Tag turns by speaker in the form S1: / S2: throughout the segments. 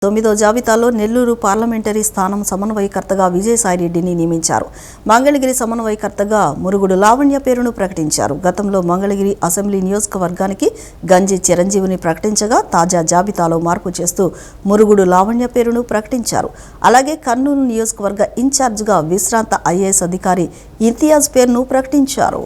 S1: 9వ జాబితాలో నెల్లూరు పార్లమెంటరీ స్థానం సమన్వయకర్తగా విజయసాయిరెడ్డిని నియమించారు. మంగళగిరి సమన్వయకర్తగా మురుగుడు లావణ్య పేరును ప్రకటించారు. గతంలో మంగళగిరి అసెంబ్లీ నియోజకవర్గానికి గంజి చిరంజీవిని ప్రకటించగా తాజా జాబితాలో మార్పు చేస్తూ మురుగుడు లావణ్య పేరును ప్రకటించారు. అలాగే కర్నూలు నియోజకవర్గ ఇన్ఛార్జిగా విశ్రాంత ఐఏఎస్ అధికారి ఇంతియాజ్ పేరును ప్రకటించారు.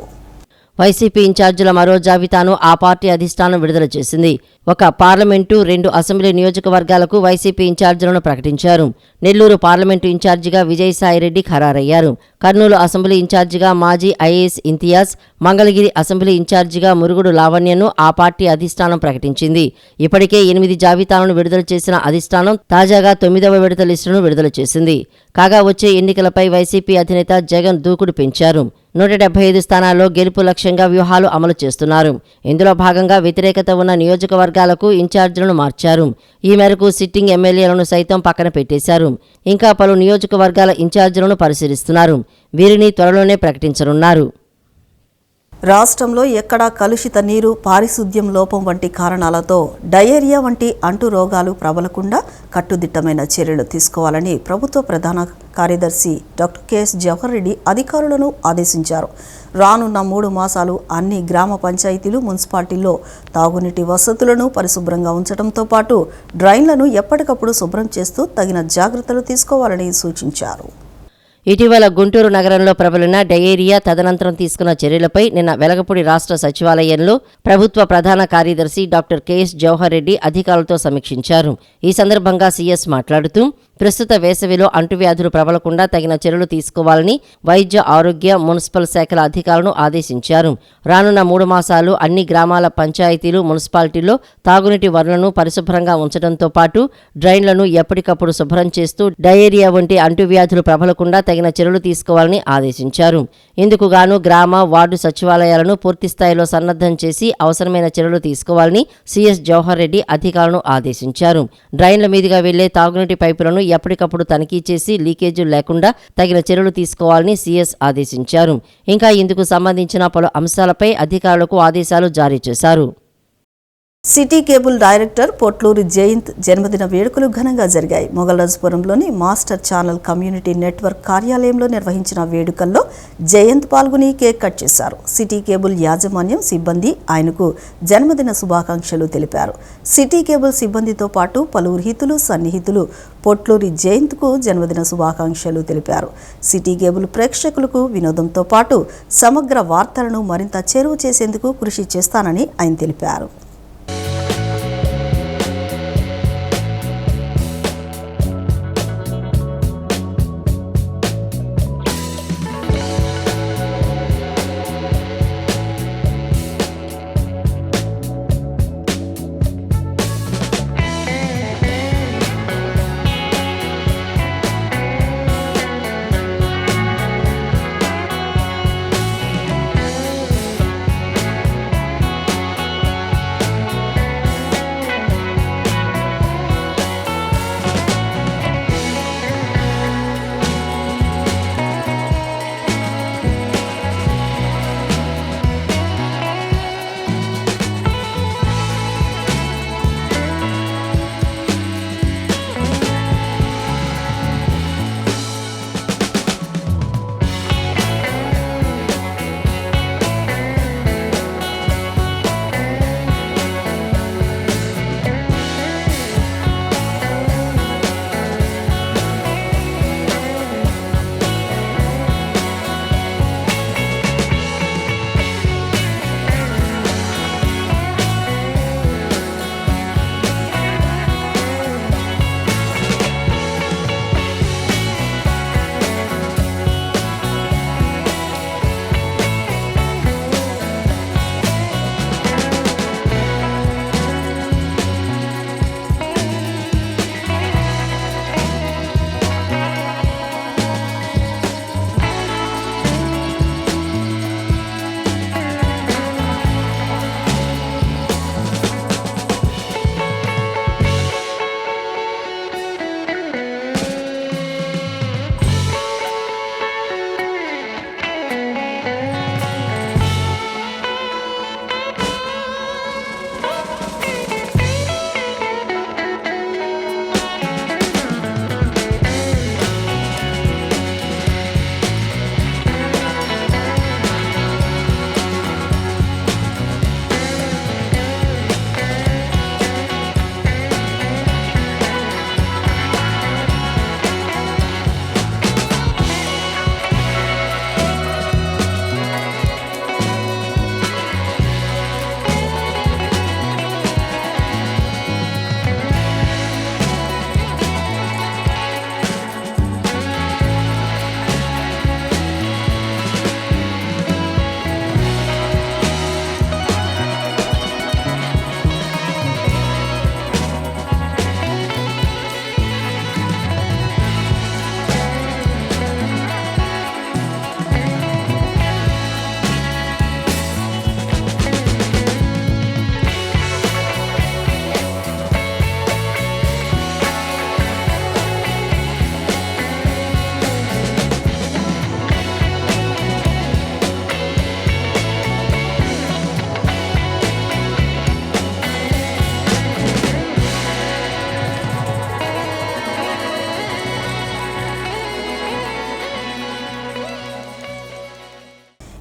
S2: వైసీపీ ఇన్ఛార్జీల మరో జాబితాను ఆ పార్టీ అధిష్టానం విడుదల చేసింది. ఒక పార్లమెంటు, 2 అసెంబ్లీ నియోజకవర్గాలకు వైసీపీ ఇన్ఛార్జీలను ప్రకటించారు. నెల్లూరు పార్లమెంటు ఇన్ఛార్జిగా విజయసాయిరెడ్డి ఖరారయ్యారు. కర్నూలు అసెంబ్లీ ఇన్ఛార్జిగా మాజీ ఐఏఎస్ ఇంతియాజ్, మంగళగిరి అసెంబ్లీ ఇన్ఛార్జిగా మురుగుడు లావణ్యను ఆ పార్టీ అధిష్టానం ప్రకటించింది. ఇప్పటికే 8 జాబితాలను విడుదల చేసిన అధిష్టానం తాజాగా 9వ విడత లిస్టును విడుదల చేసింది. కాగా వచ్చే ఎన్నికలపై వైసీపీ అధినేత జగన్ దూకుడు పెంచారు. 175 స్థానాల్లో గెలుపు లక్ష్యంగా వ్యూహాలు అమలు చేస్తున్నారు. ఇందులో భాగంగా వ్యతిరేకత ఉన్న నియోజకవర్గాలకు ఇన్ఛార్జీలను మార్చారు. ఈ మేరకు సిట్టింగ్ ఎమ్మెల్యేలను సైతం పక్కన పెట్టేశారు. ఇంకా పలు నియోజకవర్గాల ఇన్ఛార్జీలను పరిశీలిస్తున్నారు. వీరిని త్వరలోనే ప్రకటించనున్నారు.
S1: రాష్ట్రంలో ఎక్కడా కలుషిత నీరు, పారిశుద్ధ్యం లోపం వంటి కారణాలతో డయేరియా వంటి అంటు రోగాలు ప్రబలకుండా కట్టుదిట్టమైన చర్యలు తీసుకోవాలని ప్రభుత్వ ప్రధాన కార్యదర్శి డాక్టర్ కెఎస్ జవహర్ రెడ్డి అధికారులను ఆదేశించారు. రానున్న 3 మాసాలు అన్ని గ్రామ పంచాయతీలు, మున్సిపాలిటీల్లో తాగునీటి వసతులను పరిశుభ్రంగా ఉంచడంతో పాటు డ్రైన్లను ఎప్పటికప్పుడు శుభ్రం చేస్తూ తగిన జాగ్రత్తలు తీసుకోవాలని సూచించారు.
S2: ఇటీవల గుంటూరు నగరంలో ప్రబలిన డయేరియా, తదనంతరం తీసుకున్న చర్యలపై నిన్న వెలగపూడి రాష్ట్ర సచివాలయంలో ప్రభుత్వ ప్రధాన కార్యదర్శి డాక్టర్ కెఎస్ జవహర్ రెడ్డి అధికారులతో సమీక్షించారు. ఈ సందర్భంగా సీఎస్ మాట్లాడుతూ ప్రస్తుత వేసవిలో అంటువ్యాధులు ప్రబలకుండా తగిన చర్యలు తీసుకోవాలని వైద్య, ఆరోగ్య, మున్సిపల్ శాఖల అధికారులను ఆదేశించారు. రానున్న 3 మాసాలు అన్ని గ్రామాల పంచాయతీలు, మున్సిపాలిటీల్లో తాగునీటి వనరులను పరిశుభ్రంగా ఉంచడంతో పాటు డ్రైన్లను ఎప్పటికప్పుడు శుభ్రం చేస్తూ డయేరియా వంటి అంటువ్యాధులు ప్రబలకుండా తగిన చర్యలు తీసుకోవాలని ఆదేశించారు. ఇందుకు గాను గ్రామ, వార్డు సచివాలయాలను పూర్తిస్థాయిలో సన్నద్ధం చేసి అవసరమైన చర్యలు తీసుకోవాలని సీఎస్ జవహర్ రెడ్డి అధికారులను ఆదేశించారు. డ్రైన్ల మీదుగా వెళ్లే తాగునీటి పైపులను ఎప్పటికప్పుడు తనిఖీ చేసి లీకేజీలు లేకుండా తగిన చర్యలు తీసుకోవాలని సీఎస్ ఆదేశించారు. ఇంకా ఇందుకు సంబంధించిన పలు అంశాలపై అధికారులకు ఆదేశాలు జారీ చేశారు.
S1: City cable director Potluri Jayanth జన్మదిన వేడుకలు ఘనంగా జరిగాయి. మొగల్రాజపురంలోని మాస్టర్ ఛానల్ కమ్యూనిటీ నెట్వర్క్ కార్యాలయంలో నిర్వహించిన వేడుకల్లో జయంత్ పాల్గొని కేక్ కట్ చేశారు. సిటీ కేబుల్ యాజమాన్యం, సిబ్బంది ఆయనకు జన్మదిన శుభాకాంక్షలు తెలిపారు. సిటీ కేబుల్ సిబ్బందితో పాటు పలువురు హితులు, సన్నిహితులు పొట్లూరి జయంత్కు జన్మదిన శుభాకాంక్షలు తెలిపారు. సిటీ కేబుల్ ప్రేక్షకులకు వినోదంతో పాటు సమగ్ర వార్తలను మరింత చేరువ చేసేందుకు కృషి చేస్తానని ఆయన తెలిపారు.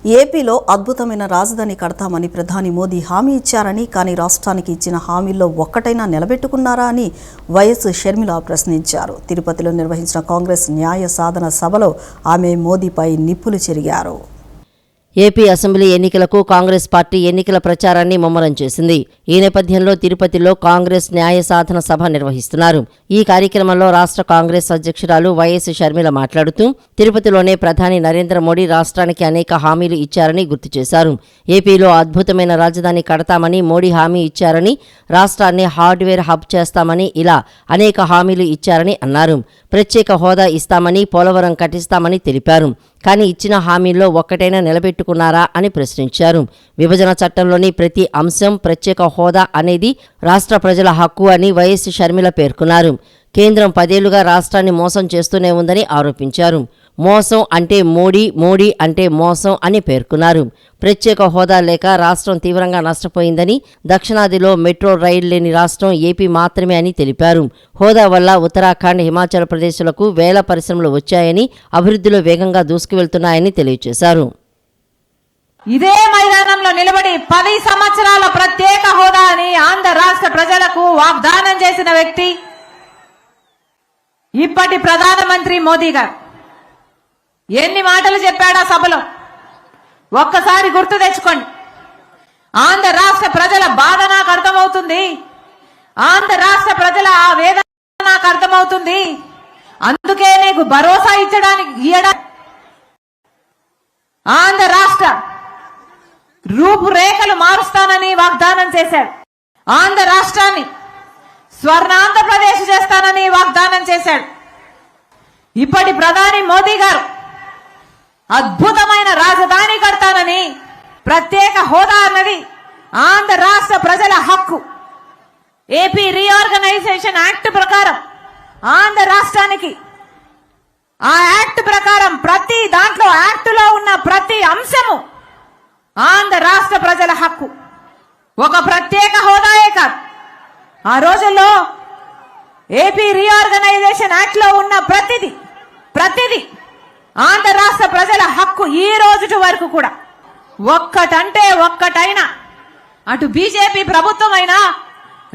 S1: ఏపీలో అద్భుతమైన రాజధాని కడతామని ప్రధాని మోదీ హామీ ఇచ్చారని, కానీ రాష్ట్రానికి ఇచ్చిన హామీల్లో ఒక్కటైనా నిలబెట్టుకున్నారా అని వైఎస్ షర్మిల ప్రశ్నించారు. తిరుపతిలో నిర్వహించిన కాంగ్రెస్ న్యాయ సాధన సభలో ఆమె మోదీపై నిప్పులు చెరిగారు.
S2: ఏపీ అసెంబ్లీ ఎన్నికలకు కాంగ్రెస్ పార్టీ ఎన్నికల ప్రచారాన్ని ముమ్మరం చేసింది. ఈ నేపథ్యంలో తిరుపతిలో కాంగ్రెస్ న్యాయ సాధన సభ నిర్వహిస్తున్నారు. ఈ కార్యక్రమంలో రాష్ట్ర కాంగ్రెస్ అధ్యక్షురాలు వైఎస్ షర్మిల మాట్లాడుతూ తిరుపతిలోనే ప్రధాని నరేంద్ర మోడీ రాష్ట్రానికి అనేక హామీలు ఇచ్చారని గుర్తు చేశారు. ఏపీలో అద్భుతమైన రాజధాని కడతామని మోడీ హామీ ఇచ్చారని, రాష్ట్రాన్ని హార్డ్వేర్ హబ్ చేస్తామని ఇలా అనేక హామీలు ఇచ్చారని అన్నారు. ప్రత్యేక హోదా ఇస్తామని, పోలవరం కట్టిస్తామని తెలిపారు. కానీ ఇచ్చిన హామీల్లో ఒక్కటైనా నిలబెట్టుకున్నారా అని ప్రశ్నించారు. విభజన చట్టంలోని ప్రతి అంశం ప్రత్యేక హోదా అనేది రాష్ట్ర ప్రజల హక్కు అని వైఎస్ షర్మిల పేర్కొన్నారు. కేంద్రం 10 ఏళ్లుగా రాష్ట్రాన్ని మోసం చేస్తూనే ఉందని ఆరోపించారు. మోసం అంటే మోడీ, మోడీ అంటే మోసం అని పేర్కొన్నారు. ప్రత్యేక హోదా లేక రాష్ట్రం తీవ్రంగా నష్టపోయిందని, దక్షిణాదిలో మెట్రో రైలు లేని రాష్ట్రం ఏపీ మాత్రమే అని తెలిపారు. హోదా వల్ల ఉత్తరాఖండ్, హిమాచల్ ప్రదేశ్లకు వేల పరిశ్రమలు వచ్చాయని, అభివృద్ధిలో వేగంగా దూసుకువెళ్తున్నాయని తెలియజేశారు.
S3: ఇదే మైదానంలో నిలబడి 10 సంవత్సరాల ప్రత్యేక హోదా అని ఆంధ్ర రాష్ట్ర ప్రజలకు వాగ్దానం చేసిన వ్యక్తి ఇప్పటి ప్రధానమంత్రి మోదీ గారు. ఎన్ని మాటలు చెప్పాడా సభలో ఒక్కసారి గుర్తు తెచ్చుకోండి. ఆంధ్ర రాష్ట్ర ప్రజల బాధ నాకు అర్థమవుతుంది, ఆంధ్ర రాష్ట్ర ప్రజల ఆ వేదన నాకు అర్థమవుతుంది, అందుకే నీకు భరోసా ఇవ్వడానికి ఆంధ్ర రాష్ట్ర రూపురేఖలు మారుస్తానని వాగ్దానం చేశాడు. ఆంధ్ర రాష్ట్రాన్ని స్వర్ణాంధ్రప్రదేశ్ చేస్తానని వాగ్దానం చేశాడు. ఇప్పటి ప్రధాని మోదీ గారు అద్భుతమైన రాజధాని కడతానని, ప్రత్యేక హోదా అన్నది ఆంధ్ర రాష్ట్ర ప్రజల హక్కు. ఏపీ రీఆర్గనైజేషన్ యాక్ట్ ప్రకారం ఆంధ్ర రాష్ట్రానికి ఆ యాక్ట్ ప్రకారం ప్రతి దాంట్లో యాక్టులో ఉన్న ప్రతి అంశము ఆంధ్ర రాష్ట్ర ప్రజల హక్కు. ఒక ప్రత్యేక హోదాయే కాదు, ఆ రోజుల్లో ఏపీ రీఆర్గనైజేషన్ యాక్ట్ లో ఉన్న ప్రతిది ఆంధ్ర రాష్ట్ర ప్రజల హక్కు. ఈ రోజు వరకు కూడా ఒక్కటంటే ఒక్కటైనా అటు బీజేపీ ప్రభుత్వం అయినా,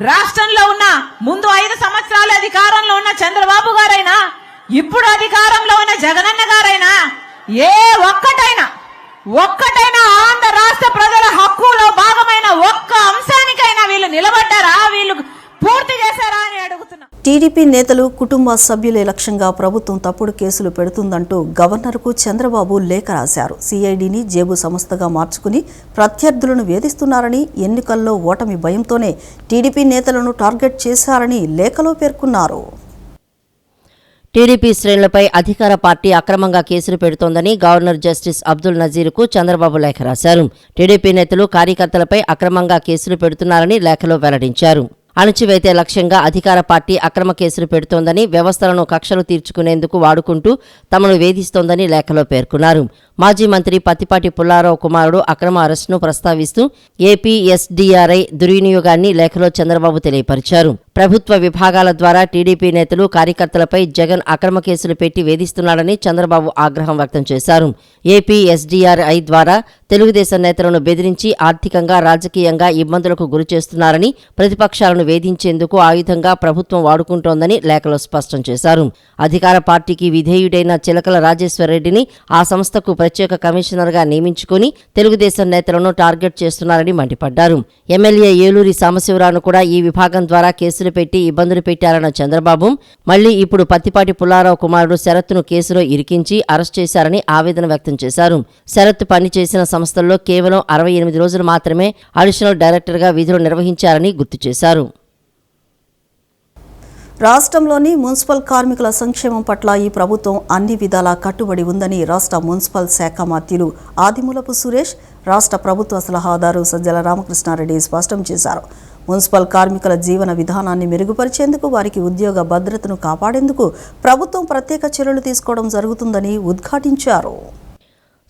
S3: రాష్ట్రంలో ఉన్న ముందు 5 సంవత్సరాలు అధికారంలో ఉన్న చంద్రబాబు గారైనా, ఇప్పుడు అధికారంలో ఉన్న జగనన్న గారైనా, ఏ ఒక్కటైనా ఆంధ్ర రాష్ట్ర ప్రజల హక్కులో భాగమైన ఒక్క అంశానికైనా వీళ్ళు నిలబడ్డారా, వీళ్ళు పూర్తి చేశారా అని అడుగుతున్నా.
S1: టీడీపీ నేతలు, కుటుంబ సభ్యులే లక్ష్యంగా ప్రభుత్వం తప్పుడు కేసులు పెడుతుందంటూ గవర్నర్కు చంద్రబాబు లేఖ రాశారు. సిఐడిని జేబు సంస్థగా మార్చుకుని ప్రత్యర్థులను వేధిస్తున్నారని, ఎన్నికల్లో ఓటమి భయంతోనే టీడీపీ నేతలను టార్గెట్ చేశారని లేఖలో పేర్కొన్నారు.
S2: టీడీపీ శ్రేణులపై అధికార పార్టీ అక్రమంగా కేసులు పెడుతోందని గవర్నర్ జస్టిస్ అబ్దుల్ నజీర్కు చంద్రబాబు లేఖ రాశారు. టీడీపీ నేతలు, కార్యకర్తలపై అక్రమంగా కేసులు పెడుతున్నారని లేఖలో వెల్లడించారు. అణచివేతే లక్ష్యంగా అధికార పార్టీ అక్రమ కేసులు పెడుతోందని, వ్యవస్థలను కక్షలు తీర్చుకునేందుకు వాడుకుంటూ తమను వేధిస్తోందని లేఖలో పేర్కొన్నారు. మాజీ మంత్రి పత్తిపాటి పుల్లారావు కుమారుడు అక్రమ అరెస్టును ప్రస్తావిస్తూ ఏపీ ఎస్డీఆర్ఐ దుర్వినియోగాన్ని లేఖలో చంద్రబాబు తెలియపరిచారు. ప్రభుత్వ విభాగాల ద్వారా టీడీపీ నేతలు, కార్యకర్తలపై జగన్ అక్రమ కేసులు పెట్టి వేధిస్తున్నాడని చంద్రబాబు ఆగ్రహం వ్యక్తం చేశారు. ఏపీ ఎస్డీఆర్ఐ ద్వారా తెలుగుదేశం నేతలను బెదిరించి ఆర్థికంగా, రాజకీయంగా ఇబ్బందులకు గురిచేస్తున్నారని, ప్రతిపక్షాలను వేధించేందుకు ఆయుధంగా ప్రభుత్వం వాడుకుంటోందని లేఖలో స్పష్టం చేశారు. అధికార పార్టీకి విధేయుడైన చిలకల రాజేశ్వరరెడ్డిని ఆ సంస్థకు ప్రత్యేక కమిషనర్గా నియమించుకుని తెలుగుదేశం నేతలను టార్గెట్ చేస్తున్నారని మండిపడ్డారు. ఎమ్మెల్యే ఏలూరి సాంబశివరావును కూడా ఈ విభాగం ద్వారా కేసులు పెట్టి ఇబ్బందులు పెట్టారన్న చంద్రబాబు మళ్లీ ఇప్పుడు పత్తిపాటి పుల్లారావు కుమారుడు శరత్ను కేసులో ఇరికించి అరెస్ట్ చేశారని ఆవేదన వ్యక్తం చేశారు. శరత్ పనిచేసిన సంస్థల్లో కేవలం 68 రోజులు మాత్రమే అడిషనల్ డైరెక్టర్గా విధులు నిర్వహించారని గుర్తు చేశారు.
S1: రాష్ట్రంలోని మున్సిపల్ కార్మికుల సంక్షేమం పట్ల ఈ ప్రభుత్వం అన్ని విధాలా కట్టుబడి ఉందని రాష్ట్ర మున్సిపల్ శాఖ మంత్రులు ఆదిమూలపు సురేష్, రాష్ట్ర ప్రభుత్వ సలహాదారు సజ్జల రామకృష్ణారెడ్డి స్పష్టం చేశారు. మున్సిపల్ కార్మికుల జీవన విధానాన్ని మెరుగుపరిచేందుకు, వారికి ఉద్యోగ భద్రతను కాపాడేందుకు ప్రభుత్వం ప్రత్యేక చర్యలు తీసుకోవడం జరుగుతుందని ఉద్ఘాటించారు.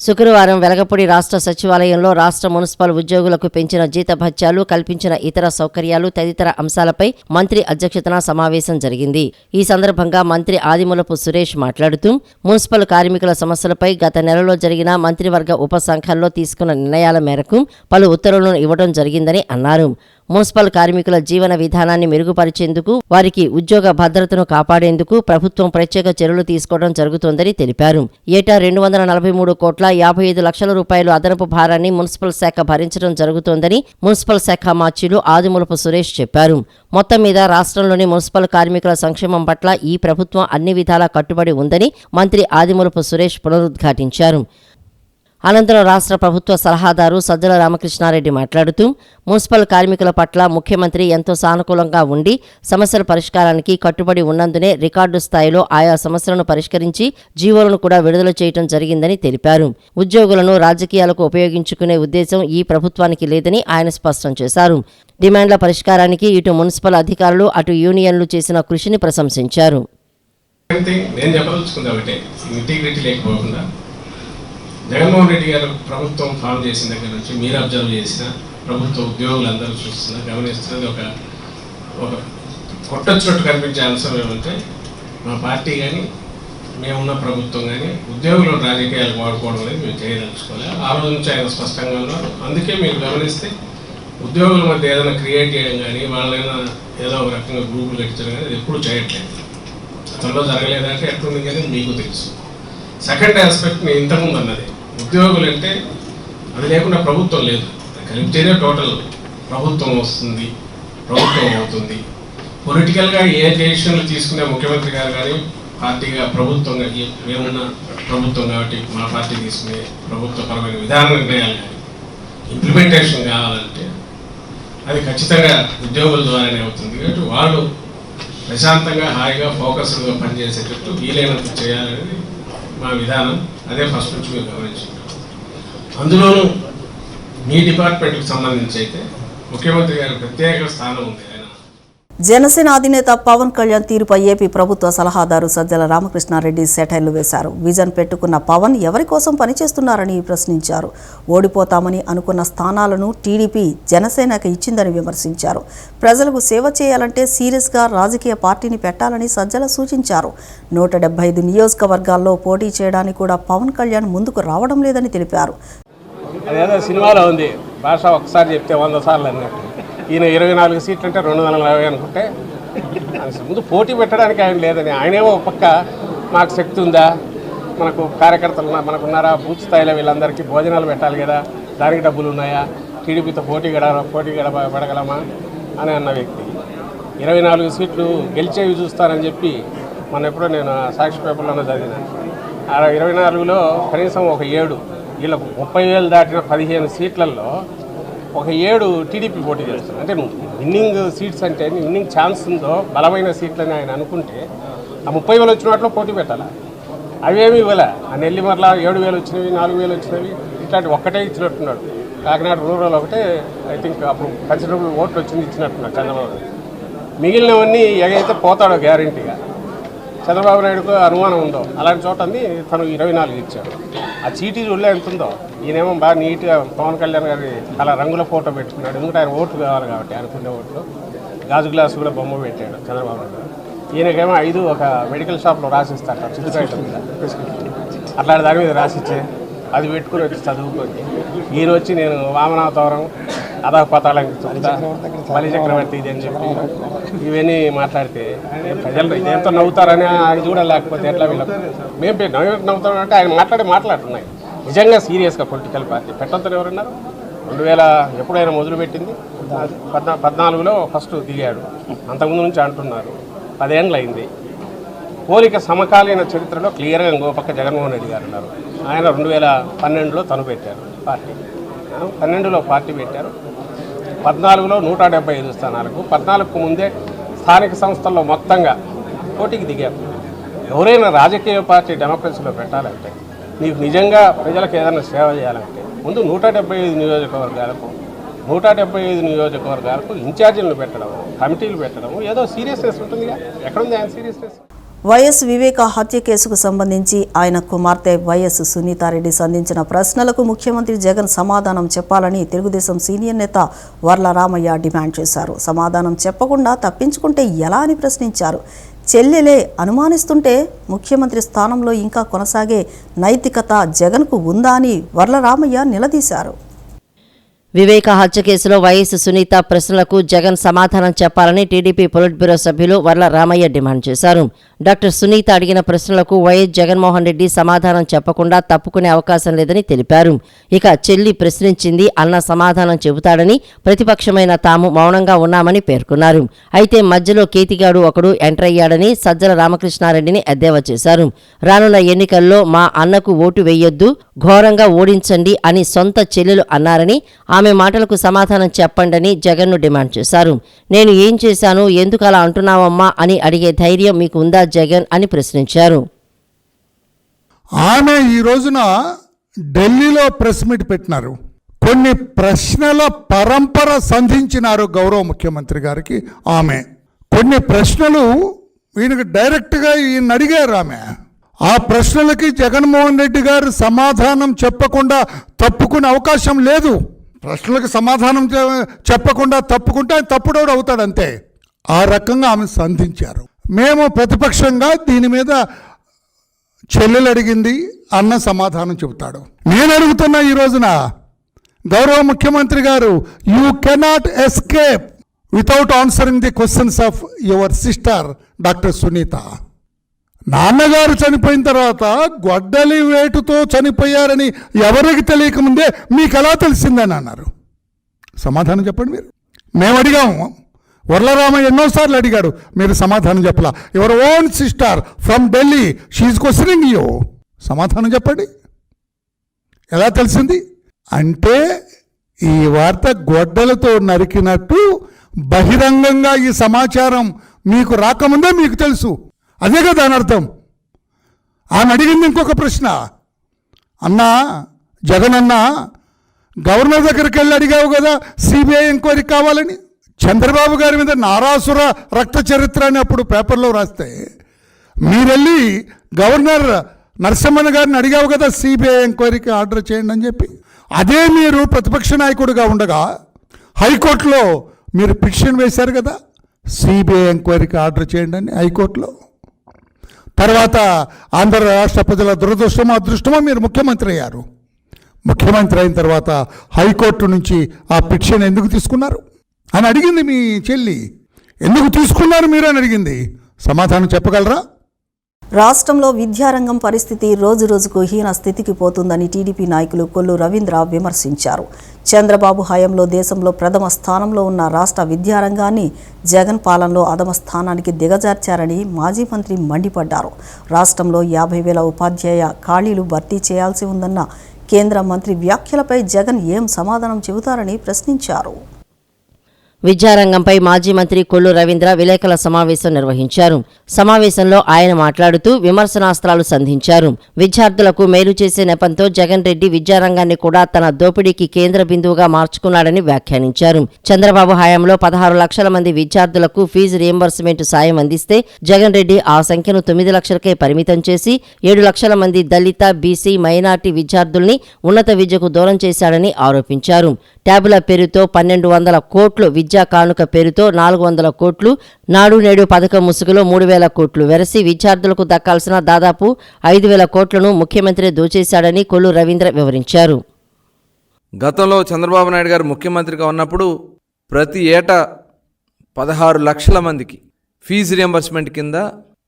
S2: శుక్రవారం వెలగపూడి రాష్ట్ర సచివాలయంలో రాష్ట్ర మున్సిపల్ ఉద్యోగులకు పెంచిన జీతభత్యాలు, కల్పించిన ఇతర సౌకర్యాలు తదితర అంశాలపై మంత్రి అధ్యక్షతన సమావేశం జరిగింది. ఈ సందర్భంగా మంత్రి ఆదిమూలపు సురేష్ మాట్లాడుతూ మున్సిపల్ కార్మికుల సమస్యలపై గత నెలలో జరిగిన మంత్రివర్గ ఉపసంఘంలో తీసుకున్న నిర్ణయాల మేరకు పలు ఉత్తర్వులను ఇవ్వడం జరిగిందని అన్నారు. మున్సిపల్ కార్మికుల జీవన విధానాన్ని మెరుగుపరిచేందుకు, వారికి ఉద్యోగ భద్రతను కాపాడేందుకు ప్రభుత్వం ప్రత్యేక చర్యలు తీసుకోవడం జరుగుతోందని తెలిపారు. ఏటా 243,55,00,000 రూపాయలు అదనపు భారాన్ని మున్సిపల్ శాఖ భరించడం జరుగుతోందని మున్సిపల్ శాఖ మార్చిలు ఆదిమూలపు సురేష్ చెప్పారు. మొత్తం మీద రాష్ట్రంలోని మున్సిపల్ కార్మికుల సంక్షేమం పట్ల ఈ ప్రభుత్వం అన్ని విధాలా కట్టుబడి ఉందని మంత్రి ఆదిమూలపు సురేష్ పునరుద్ఘాటించారు. అనంతరం రాష్ట్ర ప్రభుత్వ సలహాదారు సజ్జల రామకృష్ణారెడ్డి మాట్లాడుతూ మున్సిపల్ కార్మికుల పట్ల ముఖ్యమంత్రి ఎంతో సానుకూలంగా ఉండి సమస్యల పరిష్కారానికి కట్టుబడి ఉన్నందునే రికార్డు స్థాయిలో ఆయా సమస్యలను పరిష్కరించి జీవోలను కూడా విడుదల చేయడం జరిగిందని తెలిపారు. ఉద్యోగులను రాజకీయాలకు ఉపయోగించుకునే ఉద్దేశం ఈ ప్రభుత్వానికి లేదని ఆయన స్పష్టం చేశారు. డిమాండ్ల పరిష్కారానికి ఇటు మున్సిపల్ అధికారులు, అటు యూనియన్లు చేసిన కృషిని ప్రశంసించారు.
S4: జగన్మోహన్ రెడ్డి గారు ప్రభుత్వం ఫామ్ చేసిన దగ్గర నుంచి మీరు అబ్జర్వ్ చేసిన ప్రభుత్వ ఉద్యోగులందరూ చూస్తున్నా, గమనిస్తున్నది ఒక కొట్టొచ్చినట్టు కనిపించే అంశం ఏమంటే మా పార్టీ కానీ మేమున్న ప్రభుత్వం కానీ ఉద్యోగులను రాజకీయాలకు వాడుకోవడం అనేది మేము చేయదలుచుకోవాలి. ఆ రోజు నుంచి ఆయన స్పష్టంగా ఉన్నారు. అందుకే మీరు గమనిస్తే ఉద్యోగుల మధ్య ఏదైనా క్రియేట్ చేయడం కానీ, వాళ్ళైనా ఏదో ఒక రకంగా గ్రూపులు కట్టించడం కానీ అది ఎప్పుడు చేయట్లేదు. గతంలో జరగలేదంటే ఎట్లుంది కానీ మీకు తెలుసు. సెకండ్ ఆస్పెక్ట్ నేను ఇంతకుముందు అన్నది, ఉద్యోగులు అంటే అది లేకుండా ప్రభుత్వం లేదు, కలిపితేనే టోటల్ ప్రభుత్వం వస్తుంది, ప్రభుత్వం అవుతుంది. పొలిటికల్గా ఏ డెసిషన్లు తీసుకునే ముఖ్యమంత్రి గారు కానీ పార్టీగా ప్రభుత్వంగా మేమున్న ప్రభుత్వం కాబట్టి మా పార్టీ తీసుకునే ప్రభుత్వపరమైన విధాన నిర్ణయాలు కానీ ఇంప్లిమెంటేషన్ కావాలంటే అది ఖచ్చితంగా ఉద్యోగుల ద్వారానే అవుతుంది. కాబట్టి వాళ్ళు ప్రశాంతంగా హాయిగా ఫోకస్డ్గా పనిచేసేటట్టు వీలైనంత చేయాలనేది మా విధానం. అదే ఫస్ట్ నుంచి మేము గమనించుకుంటాం. అందులోనూ మీ డిపార్ట్మెంట్కి సంబంధించి అయితే ముఖ్యమంత్రి గారి ప్రత్యేక స్థానం ఉంది.
S1: జనసేన అధినేత పవన్ కళ్యాణ్ తీరుపై ఏపీ ప్రభుత్వ సలహాదారు సజ్జల రామకృష్ణారెడ్డి సెటైర్లు వేశారు. విజన్ పెట్టుకున్న పవన్ ఎవరి కోసం పనిచేస్తున్నారని ప్రశ్నించారు. ఓడిపోతామని అనుకున్న స్థానాలను టీడీపీ జనసేనకు ఇచ్చిందని విమర్శించారు. ప్రజలకు సేవ చేయాలంటే సీరియస్గా రాజకీయ పార్టీని పెట్టాలని సజ్జల సూచించారు. 175 నియోజకవర్గాల్లో పోటీ చేయడానికి కూడా పవన్ కళ్యాణ్ ముందుకు రావడం లేదని తెలిపారు.
S5: అదేదో సినిమాలో ఉంది, భాష ఒకసారి చెప్తే 100 సార్లు అన్నట్టు. ఈయన 24 సీట్లు అంటే 240 అనుకుంటే ముందు పోటీ పెట్టడానికి ఆయన లేదని, ఆయనేమో ఒక పక్క మాకు శక్తి ఉందా, మనకు కార్యకర్తలు మనకున్నారా, బూత్ స్థాయిలో వీళ్ళందరికీ భోజనాలు పెట్టాలి కదా, దానికి డబ్బులు ఉన్నాయా, టీడీపీతో పోటీ పడగలమా అని అన్న వ్యక్తి 24 సీట్లు గెలిచేవి చూస్తానని చెప్పి మొన్న ఎప్పుడో నేను సాక్షి పేపర్లోనే చదివిన. 24లో కనీసం ఒక 7 వీళ్ళకు 30,000 దాటిన 15 సీట్లలో ఒక 7 టీడీపీ పోటీ చేస్తుంది. అంటే విన్నింగ్ సీట్స్ అంటే విన్నింగ్ ఛాన్స్ ఉందో బలమైన సీట్లని ఆయన అనుకుంటే ఆ 30,000 వచ్చిన వాటిలో పోటీ పెట్టాలి. అవేమి ఇవ్వలే. ఆ నెల్లిమర్ల 7,000 వచ్చినవి, 4,000 వచ్చినవి, ఇట్లాంటి ఒక్కటే ఇచ్చినట్టున్నాడు. కాకినాడ రూరల్ ఒకటే ఐ థింక్ అప్పుడు కన్సిడరబుల్ ఓట్లు వచ్చింది ఇచ్చినట్టున్నాడు చంద్రబాబు. మిగిలినవన్నీ ఎగైతే పోతాడో గ్యారంటీగా. చంద్రబాబు నాయుడుకు అనుమానం ఉందో అలాంటి చోట తను 24 ఇచ్చాడు. ఆ చీటీ చూడలే ఎంత ఉందో. ఈయనేమో బాగా నీట్గా పవన్ కళ్యాణ్ గారి అలా రంగుల ఫోటో పెట్టుకున్నాడు. ఎందుకంటే ఆయన ఓట్లు కావాలి కాబట్టి, ఆయనకుండే ఓట్లు. గాజు గ్లాసు కూడా బొమ్మ పెట్టాడు చంద్రబాబు నాయుడు. ఈయనకేమో 5 ఒక మెడికల్ షాప్లో రాసిస్తాడు చిత్తుకాయట మీద ప్రిస్క్రిప్షన్. అట్లాంటి దాని మీద రాసిచ్చే అది పెట్టుకుని వచ్చి చదువుకొని ఈయన వచ్చి నేను వామనావతారం అధపతాళం చెప్తా బలి చక్రవర్తి ఇది అని చెప్పి ఇవన్నీ మాట్లాడితే ప్రజలు ఎంతో నవ్వుతారని ఆయన కూడా, లేకపోతే ఎట్లా వీళ్ళకి మేము నవ్వుతామంటే ఆయన మాట్లాడుతున్నాయి. నిజంగా సీరియస్గా పొలిటికల్ పార్టీ పెట్టొద్దని ఎవరన్నారు? 2000 ఎప్పుడైనా మొదలుపెట్టింది, 14లో ఫస్ట్ దిగాడు. అంతకుముందు నుంచి అంటున్నారు 10 ఏళ్ళు అయింది. పోలిక సమకాలీన చరిత్రలో క్లియర్గా ఇంకో పక్క జగన్మోహన్ రెడ్డి గారు ఉన్నారు. ఆయన 2012లో తను పెట్టారు పార్టీ, 12లో పార్టీ పెట్టారు, 14లో 175 స్థానాలకు, 14కు ముందే స్థానిక సంస్థల్లో మొత్తంగా పోటీకి దిగారు. ఎవరైనా రాజకీయ పార్టీ డెమోక్రసీలో పెట్టాలంటే, నీకు నిజంగా ప్రజలకు ఏదైనా సేవ చేయాలంటే ముందు 175 నియోజకవర్గాలకు ఇన్ఛార్జీలను పెట్టడం, కమిటీలు పెట్టడం, ఏదో సీరియస్నెస్ ఉంటుందిగా. ఎక్కడుంది ఆయన సీరియస్నెస్?
S1: వైఎస్ వివేక హత్య కేసుకు సంబంధించి ఆయన కుమార్తె వైఎస్ సునీతారెడ్డి సంధించిన ప్రశ్నలకు ముఖ్యమంత్రి జగన్ సమాధానం చెప్పాలని తెలుగుదేశం సీనియర్ నేత వర్ల రామయ్య డిమాండ్ చేశారు. సమాధానం చెప్పకుండా తప్పించుకుంటే ఎలా అని ప్రశ్నించారు. చెల్లెలే అనుమానిస్తుంటే ముఖ్యమంత్రి స్థానంలో ఇంకా కొనసాగే నైతికత జగన్కు ఉందా అని వర్ల రామయ్య నిలదీశారు.
S2: వివేక హత్య కేసులో వైఎస్ సునీత ప్రశ్నలకు జగన్ సమాధానం చెప్పాలని టీడీపీ పొలిట్ బ్యూరో సభ్యులు వర్ల రామయ్య డిమాండ్ చేశారు. డాక్టర్ సునీత అడిగిన ప్రశ్నలకు వైఎస్ జగన్మోహన్ రెడ్డి సమాధానం చెప్పకుండా తప్పుకునే అవకాశం లేదని తెలిపారు. ఇక చెల్లి ప్రశ్నించింది, అన్న సమాధానం చెబుతాడని ప్రతిపక్షమైన తాము మౌనంగా ఉన్నామని పేర్కొన్నారు. అయితే మధ్యలో కేతిగాడు ఒకడు ఎంటర్ అయ్యాడని సజ్జల రామకృష్ణారెడ్డిని ఎద్దేవా చేశారు. రానున్న ఎన్నికల్లో మా అన్నకు ఓటు వేయొద్దు, ఘోరంగా ఓడించండి అని సొంత చెల్లెలు అన్నారని, ఆమె మాటలకు సమాధానం చెప్పండని జగన్ను డిమాండ్ చేశారు. నేను ఏం చేశాను, ఎందుకు అలా అంటున్నావమ్మా అని అడిగే ధైర్యం మీకు ఉందా జగన్ అని ప్రశ్నించారు.
S6: ఆమె ఈ రోజున ఢిల్లీలో ప్రెస్ మీట్ పెట్టినారు. కొన్ని ప్రశ్నల పరంపర సంధించినారు గౌరవ ముఖ్యమంత్రి గారికి. ఆమె కొన్ని ప్రశ్నలు ఈయనకు డైరెక్ట్గా ఈయన అడిగారు. ఆమె ఆ ప్రశ్నలకి జగన్మోహన్ రెడ్డి గారు సమాధానం చెప్పకుండా తప్పుకునే అవకాశం లేదు. ప్రశ్నలకు సమాధానం చెప్పకుండా తప్పుకుంటే ఆయన తప్పుడోడు అవుతాడు అంతే. ఆ రకంగా ఆమె సంధించారు. మేము ప్రతిపక్షంగా దీని మీద చెల్లెలు అడిగింది, అన్న సమాధానం చెబుతాడు. నేను అడుగుతున్నా ఈ రోజున గౌరవ ముఖ్యమంత్రి గారు, you cannot escape without answering the questions of your sister doctor Sunitha. నాన్నగారు చనిపోయిన తర్వాత గొడ్డలి వేటుతో చనిపోయారని ఎవరికి తెలియకముందే మీకు ఎలా తెలిసిందని అన్నారు. సమాధానం చెప్పండి మీరు. మేము అడిగాము, వర్లరామయ్య ఎన్నోసార్లు అడిగాడు, మీరు సమాధానం చెప్పలా. Your own sister from Delhi, she's questioning you. సమాధానం చెప్పండి, ఎలా తెలిసింది అంటే ఈ వార్త గొడ్డలతో నరికినట్టు బహిరంగంగా ఈ సమాచారం మీకు రాకముందే మీకు తెలుసు. అదే కదా దాని అర్థం. ఆమె అడిగింది ఇంకొక ప్రశ్న, అన్నా జగన్ అన్నా గవర్నర్ దగ్గరికి వెళ్ళి అడిగావు కదా సిబిఐ ఎంక్వైరీ కావాలని. చంద్రబాబు గారి మీద నారాసుర రక్త చరిత్ర అని అప్పుడు పేపర్లో రాస్తే మీరెళ్ళి గవర్నర్ నరసింహన్ గారిని అడిగావు కదా సిబిఐ ఎంక్వైరీకి ఆర్డర్ చేయండి అని చెప్పి. అదే మీరు ప్రతిపక్ష నాయకుడిగా ఉండగా హైకోర్టులో మీరు పిటిషన్ వేశారు కదా సిబిఐ ఎంక్వైరీకి ఆర్డర్ చేయండి అని హైకోర్టులో. తర్వాత ఆంధ్ర రాష్ట్ర ప్రజల దురదృష్టమో అదృష్టమో మీరు ముఖ్యమంత్రి అయ్యారు. ముఖ్యమంత్రి అయిన తర్వాత హైకోర్టు నుంచి ఆ పిటిషన్ ఎందుకు తీసుకున్నారు అని అడిగింది మీ చెల్లి. ఎందుకు తీసుకున్నారు మీరు అని అడిగింది. సమాధానం చెప్పగలరా?
S1: రాష్ట్రంలో విద్యారంగం పరిస్థితి రోజురోజుకు హీన స్థితికి పోతుందని టీడీపీ నాయకులు కొల్లు రవీంద్ర విమర్శించారు. చంద్రబాబు హయాంలో దేశంలో ప్రథమ స్థానంలో ఉన్న రాష్ట్ర విద్యారంగాన్ని జగన్ పాలనలో అధమ స్థానానికి దిగజార్చారని మాజీ మంత్రి మండిపడ్డారు. రాష్ట్రంలో 50,000 ఉపాధ్యాయ ఖాళీలు భర్తీ చేయాల్సి ఉందన్న కేంద్ర మంత్రి వ్యాఖ్యలపై జగన్ ఏం సమాధానం చెబుతారని ప్రశ్నించారు.
S2: విద్యారంగంపై మాజీ మంత్రి కొల్లు రవీంద్ర విలేకరుల సమావేశం నిర్వహించారు. సమావేశంలో ఆయన మాట్లాడుతూ విమర్శనాస్త్రాలు సంధించారు. విద్యార్థులకు మేలు చేసే నెపంతో జగన్ రెడ్డి విద్యారంగాన్ని కూడా తన దోపిడీకి కేంద్ర బిందువుగా మార్చుకున్నాడని వ్యాఖ్యానించారు. చంద్రబాబు హయాంలో 16 లక్షల మంది విద్యార్థులకు ఫీజు రియంబర్స్మెంట్ సాయం అందిస్తే జగన్ రెడ్డి ఆ సంఖ్యను 9 లక్షలకే పరిమితం చేసి 7 లక్షల మంది దళిత, బీసీ, మైనార్టీ విద్యార్థుల్ని ఉన్నత విద్యకు దూరం చేశాడని ఆరోపించారు. ట్యాబుల పేరుతో 1,200 కోట్లు, విద్యా కానుక పేరుతో 400 కోట్లు, నాడు నేడు పథకం ముసుగులో 3,000 కోట్లు వెరసి విద్యార్థులకు దక్కాల్సిన దాదాపు 5,000 కోట్లను ముఖ్యమంత్రి దోచేశాడని కొల్లు రవీంద్ర వివరించారు.
S7: గతంలో చంద్రబాబు నాయుడు గారు ముఖ్యమంత్రిగా ఉన్నప్పుడు ప్రతి ఏటా 16 లక్షల మందికి ఫీజు రియంబర్స్మెంట్ కింద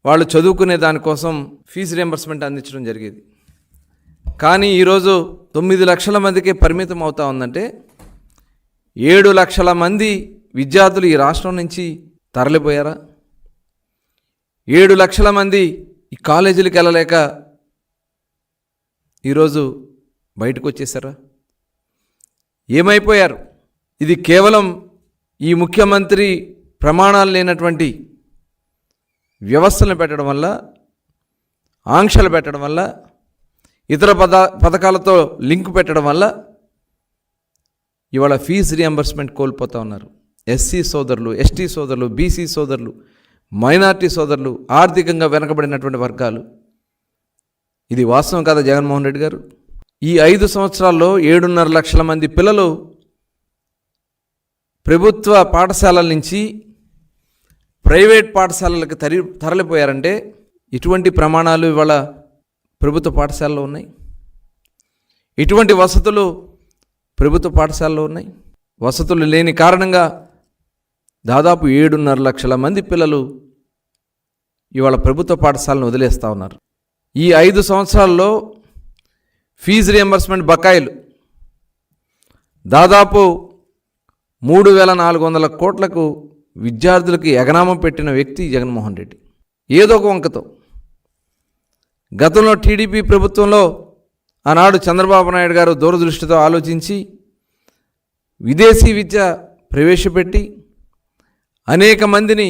S7: వాళ్ళు చదువుకునే దానికోసం ఫీజు రియంబర్స్మెంట్ అందించడం జరిగేది. కానీ ఈరోజు 9 లక్షల మందికి పరిమితం అవుతా ఉందంటే 7 లక్షల మంది విద్యార్థులు ఈ రాష్ట్రం నుంచి తరలిపోయారా? 7 లక్షల మంది ఈ కాలేజీలకు వెళ్ళలేక ఈరోజు బయటకు వచ్చేసారా? ఏమైపోయారు? ఇది కేవలం ఈ ముఖ్యమంత్రి ప్రమాణాలు లేనటువంటి వ్యవస్థలను పెట్టడం వల్ల, ఆంక్షలు పెట్టడం వల్ల, ఇతర పథకాలతో లింక్ పెట్టడం వల్ల ఇవాళ ఫీజు రియంబర్స్మెంట్ కోల్పోతూ ఉన్నారు. ఎస్సీ సోదరులు, ఎస్టీ సోదరులు, బీసీ సోదరులు, మైనారిటీ సోదరులు, ఆర్థికంగా వెనకబడినటువంటి వర్గాలు. ఇది వాస్తవం కదా జగన్మోహన్ రెడ్డి గారు? ఈ 5 సంవత్సరాల్లో 7.5 లక్షల మంది పిల్లలు ప్రభుత్వ పాఠశాలల నుంచి ప్రైవేట్ పాఠశాలలకు తరలిపోయారంటే ఇటువంటి ప్రమాణాలు ఇవాళ ప్రభుత్వ పాఠశాలలో ఉన్నాయి. ఇటువంటి వసతులు ప్రభుత్వ పాఠశాలలో ఉన్నాయి. వసతులు లేని కారణంగా దాదాపు 7.5 లక్షల మంది పిల్లలు ఇవాళ ప్రభుత్వ పాఠశాలను వదిలేస్తూ ఉన్నారు. ఈ 5 సంవత్సరాల్లో ఫీజు రియంబర్స్మెంట్ బకాయిలు దాదాపు 3,400 కోట్లకు విద్యార్థులకి ఎగనామం పెట్టిన వ్యక్తి జగన్మోహన్ రెడ్డి. ఏదో ఒక వంకతో గతంలో టీడీపీ ప్రభుత్వంలో ఆనాడు చంద్రబాబు నాయుడు గారు దూరదృష్టితో ఆలోచించి విదేశీ విద్య ప్రవేశపెట్టి అనేక మందిని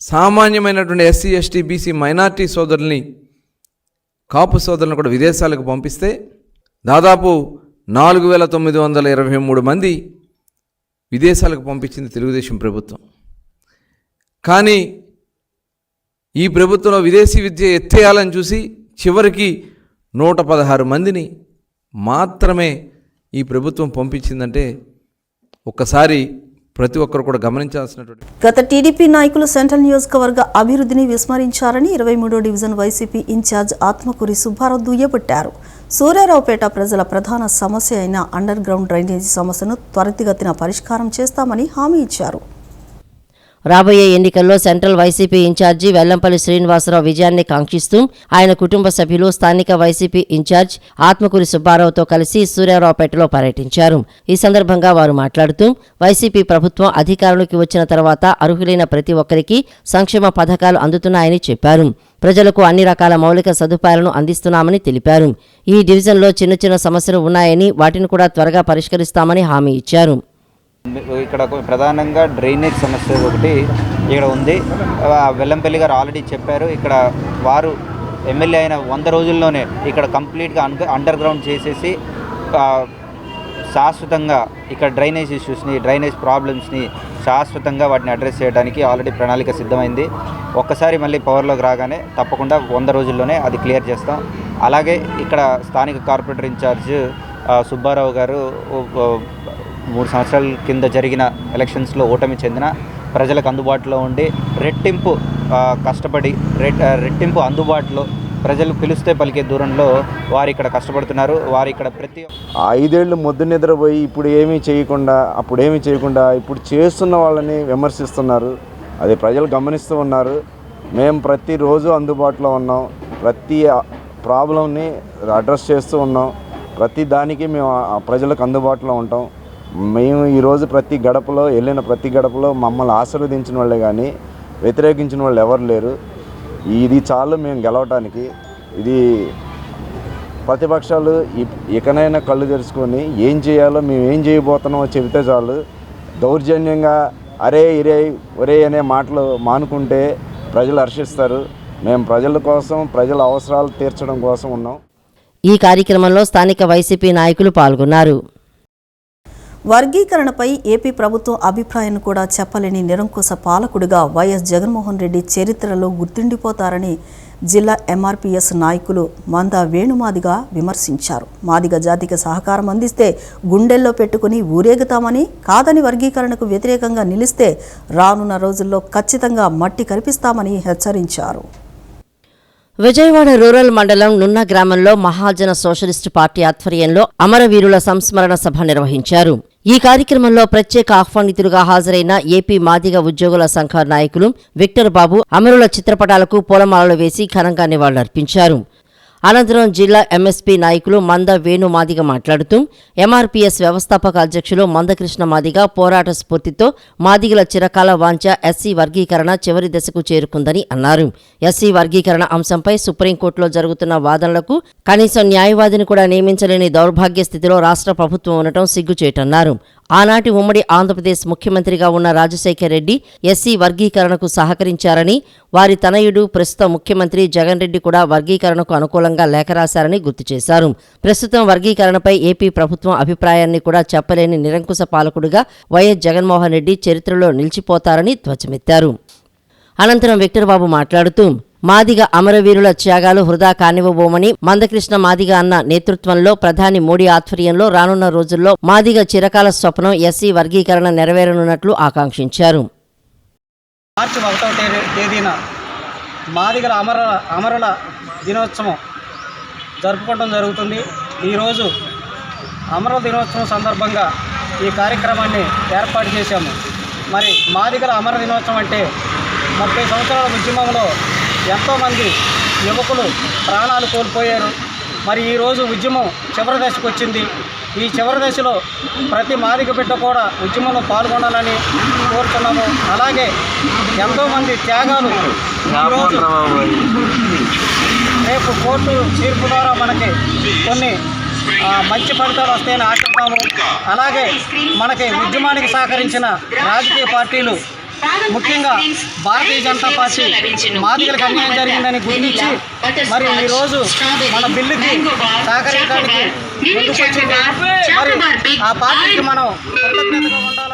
S7: సామాన్యమైనటువంటి ఎస్సీ, ఎస్టీ, బీసీ, మైనార్టీ సోదరుల్ని, కాపు సోదరులను కూడా విదేశాలకు పంపిస్తే దాదాపు 4,923 మంది విదేశాలకు పంపించింది తెలుగుదేశం ప్రభుత్వం. కానీ ఈ ప్రభుత్వంలో విదేశీ విద్య ఎత్తేయాలని చూసి చివరికి 116 మందిని మాత్రమే ఈ ప్రభుత్వం పంపించిందంటే ఒక్కసారి ప్రతి ఒక్కరు కూడా గమనించాల్సినటువంటి.
S1: గత టీడీపీ నాయకులు సెంట్రల్ నియోజకవర్గ అభివృద్ధిని విస్మరించారని 23వ division YCP incharge Atmakuri Subbarao దుయ్యబట్టారు. సూర్యారావుపేట ప్రజల ప్రధాన సమస్య అయిన అండర్ గ్రౌండ్ డ్రైనేజీ సమస్యను త్వరితగతిన పరిష్కారం చేస్తామని హామీ ఇచ్చారు.
S2: రాబోయే ఎన్నికల్లో సెంట్రల్ వైసీపీ ఇన్ఛార్జి వెల్లంపల్లి శ్రీనివాసరావు విజయాన్ని కాంక్షిస్తూ ఆయన కుటుంబ సభ్యులు స్థానిక వైసీపీ ఇన్ఛార్జ్ ఆత్మకూరి సుబ్బారావుతో కలిసి సూర్యారావుపేటలో పర్యటించారు. ఈ సందర్భంగా వారు మాట్లాడుతూ వైసీపీ ప్రభుత్వం అధికారంలోకి వచ్చిన తర్వాత అర్హులైన ప్రతి ఒక్కరికి సంక్షేమ పథకాలు అందుతున్నాయని చెప్పారు. ప్రజలకు అన్ని రకాల మౌలిక సదుపాయాలను అందిస్తున్నామని తెలిపారు. ఈ డివిజన్లో చిన్న చిన్న సమస్యలు ఉన్నాయని వాటిని కూడా త్వరగా పరిష్కరిస్తామని హామీ ఇచ్చారు.
S8: ఇక్కడ ప్రధానంగా డ్రైనేజ్ సమస్య ఒకటి ఇక్కడ ఉంది. వెల్లంపల్లి గారు ఆల్రెడీ చెప్పారు. ఇక్కడ వారు ఎమ్మెల్యే అయిన 100 రోజుల్లోనే ఇక్కడ కంప్లీట్గా అండర్ గ్రౌండ్ చేసేసి శాశ్వతంగా ఇక్కడ డ్రైనేజ్ ఇష్యూస్ని, డ్రైనేజ్ ప్రాబ్లమ్స్ని శాశ్వతంగా వాటిని అడ్రస్ చేయడానికి ఆల్రెడీ ప్రణాళిక సిద్ధమైంది. ఒక్కసారి మళ్ళీ పవర్లోకి రాగానే తప్పకుండా 100 రోజుల్లోనే అది క్లియర్ చేస్తాం. అలాగే ఇక్కడ స్థానిక కార్పొరేటర్ ఇన్ఛార్జ్ సుబ్బారావు గారు 3 సంవత్సరాల కింద జరిగిన ఎలక్షన్స్లో ఓటమి చెందిన ప్రజలకు అందుబాటులో ఉండి రెట్టింపు కష్టపడి రెట్టింపు అందుబాటులో ప్రజలు పిలిస్తే పలికే దూరంలో వారు ఇక్కడ కష్టపడుతున్నారు. వారు ఇక్కడ ప్రతి
S9: 5 ఏళ్ళు మొద్దు నిద్రపోయి ఇప్పుడు ఏమీ చేయకుండా ఇప్పుడు చేస్తున్న వాళ్ళని విమర్శిస్తున్నారు. అది ప్రజలు గమనిస్తూ ఉన్నారు. మేము ప్రతిరోజు అందుబాటులో ఉన్నాం. ప్రతి ప్రాబ్లంని అడ్రస్ చేస్తూ ఉన్నాం. ప్రతి దానికి మేము ప్రజలకు అందుబాటులో ఉంటాం. మేము ఈరోజు ప్రతి గడపలో మమ్మల్ని ఆశీర్వదించిన వాళ్ళే కానీ వ్యతిరేకించిన వాళ్ళు ఎవరు లేరు. ఇది చాలు మేము గెలవటానికి. ఇది ప్రతిపక్షాలు ఇకనైనా కళ్ళు తెరుచుకొని ఏం చేయాలో, మేము ఏం చేయబోతున్నామో చెబితే చాలు. దౌర్జన్యంగా అరే ఇరే ఒరే అనే మాటలు మానుకుంటే ప్రజలు హర్షిస్తారు. మేము ప్రజల కోసం, ప్రజల అవసరాలు తీర్చడం కోసం ఉన్నాం.
S2: ఈ కార్యక్రమంలో స్థానిక వైసీపీ నాయకులు పాల్గొన్నారు.
S1: వర్గీకరణపై ఏపీ ప్రభుత్వం అభిప్రాయాన్ని కూడా చెప్పలేని నిరంకుశ పాలకుడిగా వైఎస్ జగన్మోహన్ రెడ్డి చరిత్రలో గుర్తుండిపోతారని జిల్లా ఎంఆర్పీఎస్ నాయకులు మంద వేణుమాదిగ విమర్శించారు. మాదిగ జాతికి సహకారం అందిస్తే గుండెల్లో పెట్టుకుని ఊరేగుతామని, కాదని వర్గీకరణకు వ్యతిరేకంగా నిలిస్తే రానున్న రోజుల్లో ఖచ్చితంగా మట్టి కరిపిస్తామని హెచ్చరించారు.
S2: విజయవాడ రూరల్ మండలం నున్న గ్రామంలో మహాజన సోషలిస్టు పార్టీ ఆధ్వర్యంలో అమరవీరుల సంస్మరణ సభ నిర్వహించారు. ఈ కార్యక్రమంలో ప్రత్యేక ఆహ్వానితులుగా హాజరైన ఏపీ మాదిగ ఉద్యోగుల సంఘ నాయకులు విక్టర్ బాబు అమరుల చిత్రపటాలకు పూలమాలలు వేసి ఘనంగా నివాళులర్పించారు. అనంతరం జిల్లా ఎంఎస్పీ నాయకులు మంద వేణు మాదిగ మాట్లాడుతూ ఎంఆర్పీఎస్ వ్యవస్థాపక అధ్యక్షులు మందకృష్ణ మాదిగ పోరాట స్ఫూర్తితో మాదిగల చిరకాల వాంఛ ఎస్సీ వర్గీకరణ చివరి దశకు చేరుకుందని అన్నారు. ఎస్సీ వర్గీకరణ అంశంపై సుప్రీంకోర్టులో జరుగుతున్న వాదనలకు కనీసం న్యాయవాదిని కూడా నియమించలేని దౌర్భాగ్య స్థితిలో రాష్ట్ర ప్రభుత్వం ఉండటం సిగ్గుచేటన్నారు. ఆనాటి ఉమ్మడి ఆంధ్రప్రదేశ్ ముఖ్యమంత్రిగా ఉన్న రాజశేఖర రెడ్డి ఎస్సీ వర్గీకరణకు సహకరించారని, వారి తనయుడు ప్రస్తుత ముఖ్యమంత్రి జగన్ రెడ్డి కూడా వర్గీకరణకు అనుకూలంగా లేఖ రాశారని గుర్తు చేశారు. ప్రస్తుతం వర్గీకరణపై ఏపీ ప్రభుత్వం అభిప్రాయాన్ని కూడా చెప్పలేని నిరంకుశ పాలకుడిగా వైఎస్ జగన్మోహన్ రెడ్డి చరిత్రలో నిలిచిపోతారని ధ్వజమెత్తారు. అనంతరం విక్టర్బాబు మాట్లాడుతూ, మాదిగ అమరవీరుల త్యాగాలు వృధా కానివ్వబోమని, మందకృష్ణ మాదిగ అన్న నేతృత్వంలో ప్రధాని మోడీ ఆధ్వర్యంలో రానున్న రోజుల్లో మాదిగ చిరకాల స్వప్నం ఎస్సీ వర్గీకరణ నెరవేరనున్నట్లు ఆకాంక్షించారు.
S10: మార్చి 1వ తేదీన మాదిగల అమరుల దినోత్సవం జరుపుకోవడం జరుగుతుంది. ఈరోజు అమరుల దినోత్సవం సందర్భంగా ఈ కార్యక్రమాన్ని ఏర్పాటు చేశాము. మరి మాదిగల అమర దినోత్సవం అంటే 30 సంవత్సరాల ఉద్యమంలో ఎంతోమంది యువకులు ప్రాణాలు కోల్పోయారు. మరి ఈరోజు ఉద్యమం చివరి దశకు వచ్చింది. ఈ చివరి దశలో ప్రతి మాదిగ బిడ్డ కూడా ఉద్యమంలో పాల్గొనాలని కోరుతున్నాము. అలాగే ఎంతోమంది త్యాగాలు ఈరోజు రేపు కోర్టు తీర్పు ద్వారా మనకి కొన్ని మంచి ఫలితాలు వస్తాయని ఆశిస్తాము. అలాగే మనకి ఉద్యమానికి సహకరించిన రాజకీయ పార్టీలు, ముఖ్యంగా భారతీయ జనతా పార్టీ మాదిగలకు అన్యాయం జరిగిందని గుర్తించి మరి ఈరోజు మన బిల్లుకి సహకరించడానికి ముందుకొచ్చింది. మరి ఆ పార్టీకి మనం కృతజ్ఞతగా ఉండాలి.